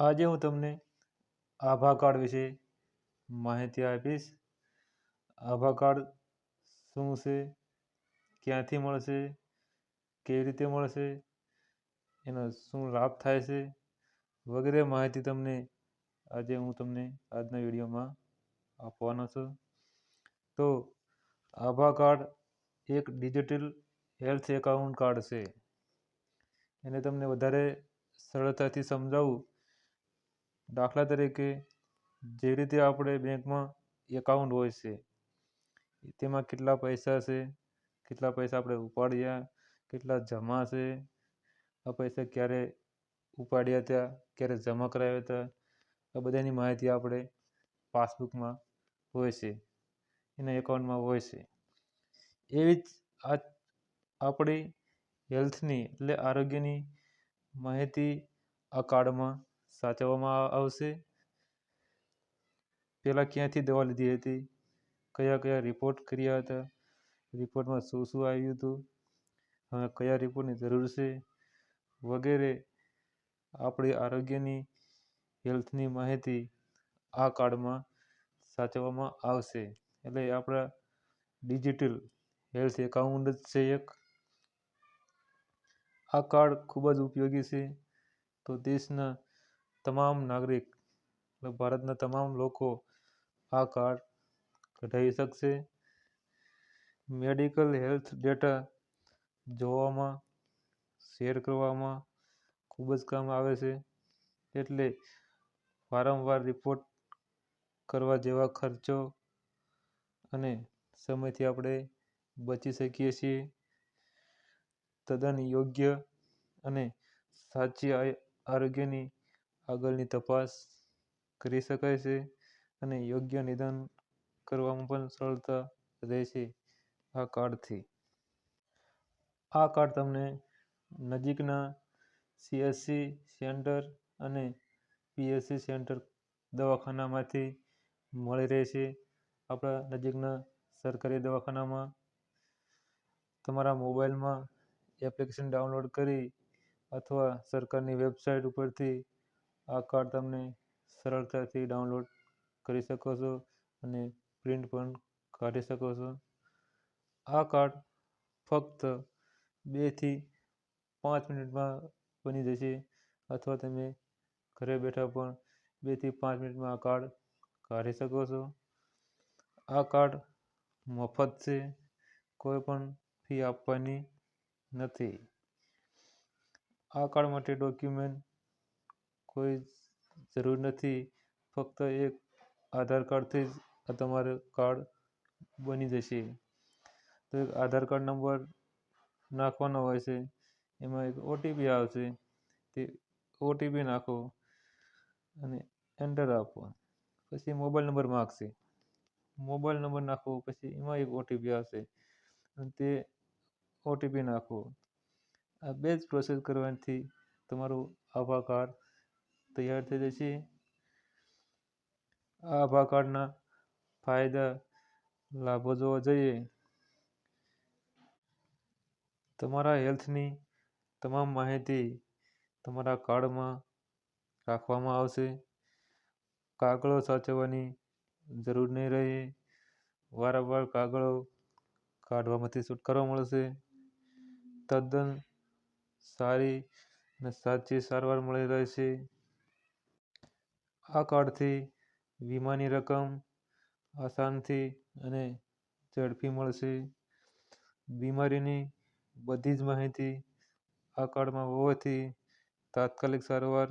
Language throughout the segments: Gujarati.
આજે હું તમને આભા કાર્ડ વિશે માહિતી આપીશ. આભા કાર્ડ શું છે, ક્યાંથી મળશે, કેવી રીતે મળશે, એનો શું લાભ થાય છે વગેરે માહિતી આજે હું તમને આજના વિડીયોમાં આપવાનો છું. તો આભા કાર્ડ એક ડિજિટલ હેલ્થ એકાઉન્ટ કાર્ડ છે. એને તમને વધારે સરળતાથી સમજાવું. દાખલા તરીકે જે રીતે આપણે બેંકમાં એકાઉન્ટ હોય છે, તેમાં કેટલા પૈસા છે, કેટલા પૈસા આપણે ઉપાડ્યા, કેટલા જમા છે, આ પૈસા ક્યારે ઉપાડ્યા હતા, ક્યારે જમા કરાવ્યા હતા, આ બધાની માહિતી આપણે પાસબુકમાં હોય છે, એના એકાઉન્ટમાં હોય છે. એવી જ આપણી હેલ્થની એટલે આરોગ્યની માહિતી આ કાર્ડમાં સાચવવામાં આવશે. પહેલાં ક્યાંથી દવા લીધી હતી, કયા કયા રિપોર્ટ કર્યા હતા, રિપોર્ટમાં શું શું આવ્યું હતું, હવે કયા રિપોર્ટની જરૂર છે વગેરે આપણી આરોગ્યની હેલ્થની માહિતી આ કાર્ડમાં સાચવવામાં આવશે. એટલે આપણા ડિજિટલ હેલ્થ એકાઉન્ટ જ છે એક. આ કાર્ડ ખૂબ જ ઉપયોગી છે. તો દેશના તમામ નાગરિક, ભારતના તમામ લોકો આ કાર્ડ કઢાવી શકશે. મેડિકલ હેલ્થ ડેટા જોવામાં, શેર કરવામાં ખૂબ જ કામ આવે છે. એટલે વારંવાર રિપોર્ટ કરવા જેવા ખર્ચો અને સમયથી આપણે બચી શકીએ છીએ. તદ્દન યોગ્ય અને સાચી આરોગ્યની આગળની તપાસ કરી શકાય છે અને યોગ્ય નિદાન કરવામાં પણ સરળતા રહેશે આ કાર્ડથી. આ કાર્ડ તમને નજીકના CSC સેન્ટર અને PSC સેન્ટર દવાખાનામાંથી મળી રહેશે. આપણા નજીકના સરકારી દવાખાનામાં તમારા મોબાઈલમાં એપ્લિકેશન ડાઉનલોડ કરી અથવા સરકારની વેબસાઇટ ઉપરથી આ કાર્ડ તમને સરળતાથી ડાઉનલોડ કરી શકો છો અને પ્રિન્ટ પણ કાઢી શકો છો. આ કાર્ડ ફક્ત 2 થી 5 મિનિટમાં બની જશે અથવા તમે ઘરે બેઠા પણ 2 થી 5 મિનિટમાં આ કાર્ડ કાઢી શકો છો. આ કાર્ડ મફત છે, કોઈ પણ ફી આપવાની નથી. આ કાર્ડ માટે ડોક્યુમેન્ટ કોઈ જરૂર નથી. ફક્ત એક આધાર કાર્ડથી જ તમારું કાર્ડ બની જશે. તો એક આધાર કાર્ડ નંબર નાખવાનો હોય છે, એમાં એક OTP આવશે, તે OTP નાખો અને એન્ટર આપો. પછી મોબાઈલ નંબર માગશે, મોબાઈલ નંબર નાખો, પછી એમાં એક OTP આવશે અને તે OTP નાખો. આ 2 જ પ્રોસેસ કરવાથી તમારું આભા કાર્ડ તૈયાર થઈ જશે. આ આભા કાર્ડના ફાયદા, લાભો જોવા જઈએ. તમારા હેલ્થની તમામ માહિતી તમારા કાર્ડમાં રાખવામાં આવશે. કાગળો સાચવવાની જરૂર નહીં રહે. વારંવાર કાગળો કાઢવામાંથી છુટકારો મળશે. તદ્દન સારી અને સાચી સારવાર મળી રહેશે. આ કાર્ડથી વીમાની રકમ આસાનથી અને ઝડપી મળશે. બીમારીની બધી જ માહિતી આ કાર્ડમાં હોવાથી તાત્કાલિક સારવાર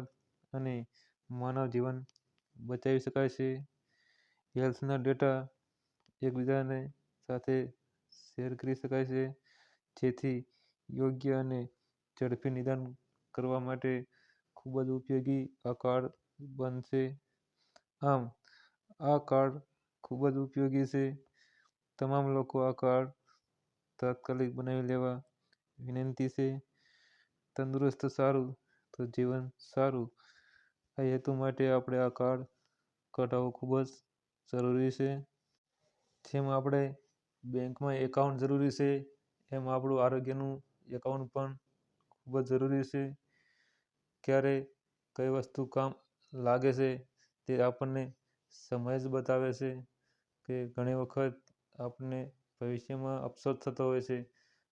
અને માનવ જીવન બચાવી શકાય છે. હેલ્થના ડેટા એકબીજાને સાથે શેર કરી શકાય છે, જેથી યોગ્ય અને ઝડપી નિદાન કરવા માટે ખૂબ જ ઉપયોગી આ કાર્ડ બનશે. આમ આ કાર્ડ ખૂબ જ ઉપયોગી છે. તમામ લોકો આ કાર્ડ તાત્કાલિક બનાવી લેવા વિનંતી છે. તંદુરસ્ત સારું તો જીવન સારું, આ હેતુ માટે આપણે આ કાર્ડ કઢાવવું ખૂબ જ જરૂરી છે. જેમ આપણે બેંકમાં એકાઉન્ટ જરૂરી છે, એમ આપણું આરોગ્યનું એકાઉન્ટ પણ ખૂબ જ જરૂરી છે. ક્યારે કઈ વસ્તુ કામ લાગે છે તે આપણને સમય જ બતાવે છે કે ઘણી વખત આપણને ભવિષ્યમાં અફસોસ થતો હોય છે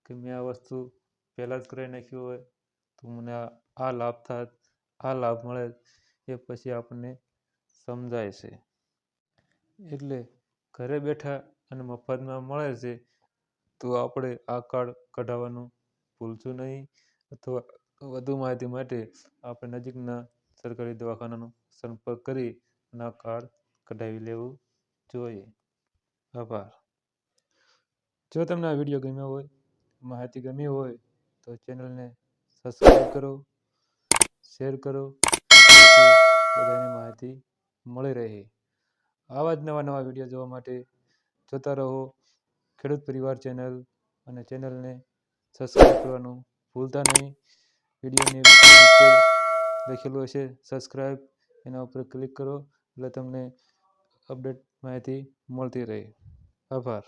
કે મેં આ વસ્તુ પહેલાં જ કરાવી નાખ્યું હોય તો મને આ લાભ થાત, આ લાભ મળે, એ પછી આપણને સમજાય છે. એટલે ઘરે બેઠા અને મફતમાં મળે છે તો આપણે આ કાર્ડ કઢાવવાનું ભૂલશું નહીં, અથવા વધુ માહિતી માટે આપણે નજીકના સરકારી દવાખાનાનો સંપર્ક કરી અને આ કાર્ડ કઢાવી લેવું જોઈએ. આભાર. જો તમને આ વિડીયો ગમ્યો હોય, માહિતી ગમી હોય તો ચેનલને સબસ્ક્રાઈબ કરો, શેર કરો, જેથી બધાને માહિતી મળી રહે. આવા જ નવા વિડીયો જોવા માટે જોતા રહો ખેડૂત પરિવાર ચેનલ, અને ચેનલને સબસ્ક્રાઈબ કરવાનું ભૂલતા નહીં. વિડીયોની નીચે લખેલું હશે સબસ્ક્રાઈબ, એના ઉપર ક્લિક કરો એટલે તમને અપડેટ માહિતી મળતી રહે. આભાર.